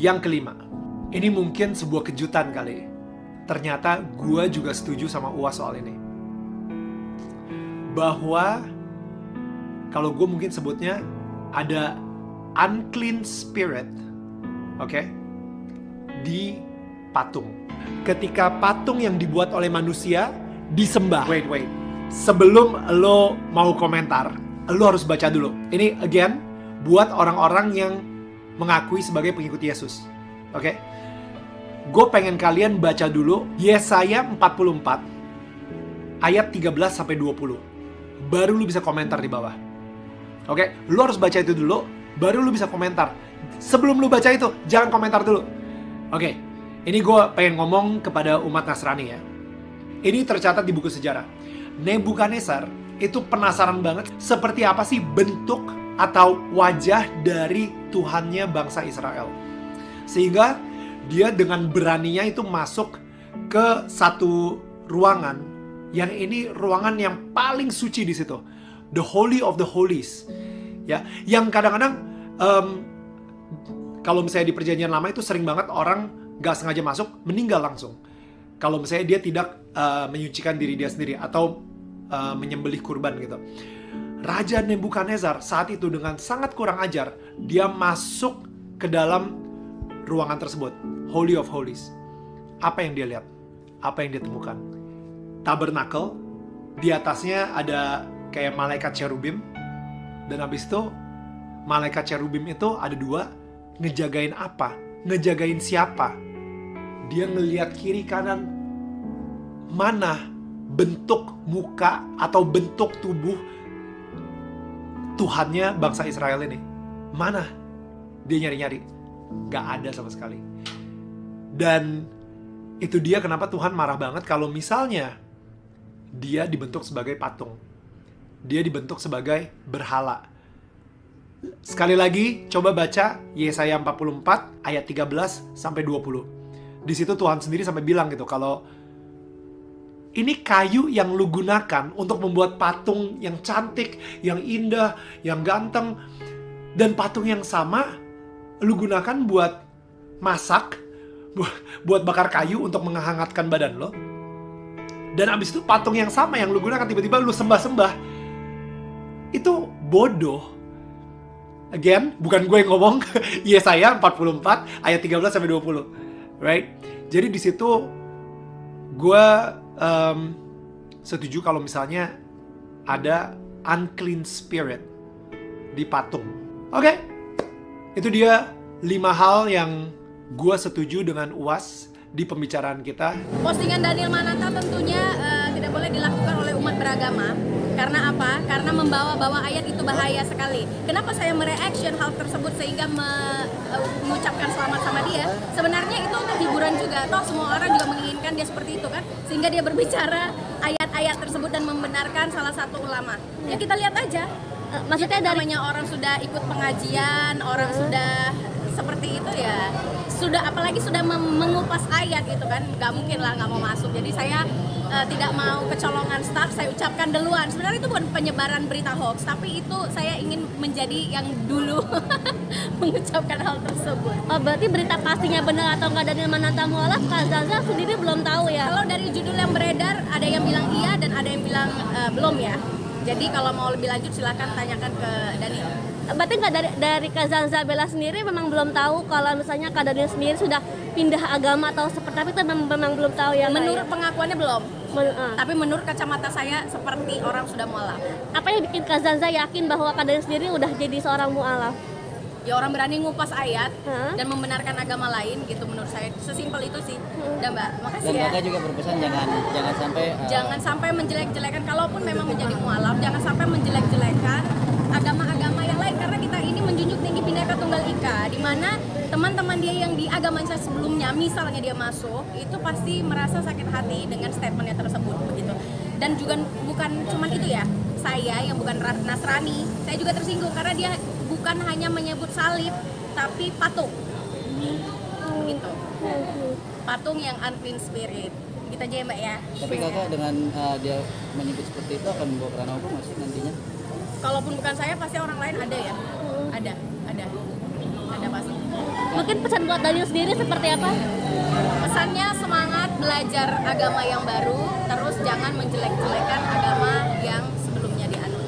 Yang kelima, ini mungkin sebuah kejutan kali. Ternyata gue juga setuju sama UAS soal ini. Bahwa, kalau gue mungkin sebutnya, ada unclean spirit, oke, di patung. Ketika patung yang dibuat oleh manusia disembah. Wait. Sebelum lo mau komentar, lo harus baca dulu. Ini again, buat orang-orang yang mengakui sebagai pengikut Yesus. Oke? Gue pengen kalian baca dulu Yesaya 44 ayat 13-20. Baru lu bisa komentar di bawah. Oke? Lu harus baca itu dulu, baru lu bisa komentar. Sebelum lu baca itu, jangan komentar dulu. Oke, ini gue pengen ngomong kepada umat Nasrani ya. Ini tercatat di buku sejarah. Nebukadnezar itu penasaran banget seperti apa sih bentuk atau wajah dari Tuhannya bangsa Israel. Sehingga dia dengan beraninya itu masuk ke satu ruangan yang ini ruangan yang paling suci di situ, the Holy of the Holies, ya. Yang kadang-kadang kalau misalnya di Perjanjian Lama itu sering banget orang gak sengaja masuk meninggal langsung. Kalau misalnya dia tidak menyucikan diri dia sendiri atau menyembelih kurban gitu. Raja Nebukadnezar saat itu dengan sangat kurang ajar, dia masuk ke dalam ruangan tersebut, Holy of Holies. Apa yang dia lihat? Apa yang dia temukan? Tabernakel, di atasnya ada kayak malaikat cherubim, dan habis itu malaikat cherubim itu ada dua, ngejagain apa? Ngejagain siapa? Dia ngelihat kiri kanan, mana bentuk muka atau bentuk tubuh Tuhannya bangsa Israel ini? Mana? Dia nyari-nyari. Gak ada sama sekali. Dan itu dia kenapa Tuhan marah banget kalau misalnya dia dibentuk sebagai patung. Dia dibentuk sebagai berhala. Sekali lagi, coba baca Yesaya 44 ayat 13-20. Di situ Tuhan sendiri sampai bilang gitu, kalau ini kayu yang lu gunakan untuk membuat patung yang cantik, yang indah, yang ganteng, dan patung yang sama lu gunakan buat masak, buat bakar kayu untuk menghangatkan badan lo. Dan abis itu patung yang sama yang lu gunakan tiba-tiba lu sembah-sembah. Itu bodoh. Again, bukan gue yang ngomong. Yesaya 44 ayat 13-20. Right? Jadi di situ gue setuju kalau misalnya ada unclean spirit di patung. Oke? Itu dia 5 hal yang gue setuju dengan UAS di pembicaraan kita. Postingan Daniel Mananta tentunya tidak boleh dilakukan oleh umat beragama. Karena apa? Karena membawa-bawa ayat itu bahaya sekali. Kenapa saya mereaction hal tersebut sehingga mengucapkan selamat sama dia? Sebenarnya itu untuk hiburan juga. Toh semua orang juga menginginkan dia seperti itu kan? Sehingga dia berbicara ayat-ayat tersebut dan membenarkan salah satu ulama. Ya kita lihat aja. Maksudnya namanya orang sudah ikut pengajian, orang sudah seperti itu ya, sudah apalagi sudah mengupas ayat gitu kan, nggak mungkin lah nggak mau masuk. Jadi saya tidak mau kecolongan start, saya ucapkan duluan. Sebenarnya itu bukan penyebaran berita hoax, tapi itu saya ingin menjadi yang dulu mengucapkan hal tersebut. Oh, berarti berita pastinya benar atau nggak Daniel Mananta mualaf, Kak Zaza sendiri belum tahu ya? Kalau dari judul yang beredar, ada yang bilang iya dan ada yang bilang belum ya. Jadi kalau mau lebih lanjut silakan tanyakan ke Daniel. Berarti nggak dari Kak Zaza Bella sendiri memang belum tahu kalau misalnya Kak Daniel sendiri sudah pindah agama atau seperti apa, itu memang belum tahu ya? Menurut pengakuannya belum. Tapi menurut kacamata saya seperti orang sudah mualaf. Apa yang bikin Kak Zaza yakin bahwa Kak Daniel sendiri udah jadi seorang mualaf? Ya orang berani ngupas ayat dan membenarkan agama lain gitu, menurut saya sesimpel itu sih. Udah Mbak, makasih Dan ya. Kakak juga berpesan jangan sampai menjelek-jelekan, kalaupun memang menjadi mualaf, jangan sampai menjelek-jelekan agama-agama yang lain, karena kita ini menjunjung tinggi Bhinneka Tunggal Ika, di mana teman-teman dia yang di agama saya sebelumnya, misalnya dia masuk, itu pasti merasa sakit hati dengan statementnya tersebut begitu. Dan juga bukan cuma itu ya, saya yang bukan Nasrani, saya juga tersinggung karena dia bukan hanya menyebut salib, tapi patung. Begitu. Patung yang unclean spirit. Gitu aja ya Mbak ya. Tapi Kakak dengan dia menyebut seperti itu akan membawa kerana hukum masih nantinya? Kalaupun bukan saya, pasti orang lain ada ya. Ada pasti. Mungkin pesan buat Daniel sendiri seperti apa? Pesannya semangat belajar agama yang baru, terus jangan menjelek-jelekan agama yang sebelumnya dianut.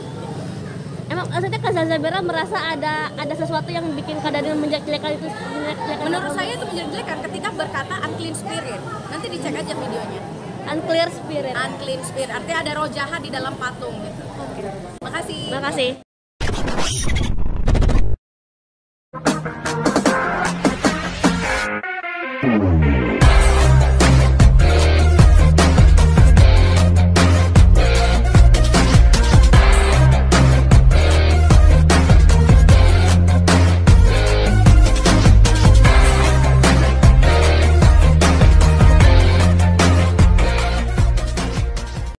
Emang maksudnya Kak Zazabera merasa ada sesuatu yang bikin Kak Daniel menjelek-jelekan itu? Menurut saya itu menjelek-jelekan ketika berkata unclean spirit. Nanti dicek aja videonya. Unclear spirit. Unclean spirit, artinya ada roh jahat di dalam patung gitu. Oke. Makasih. Makasih.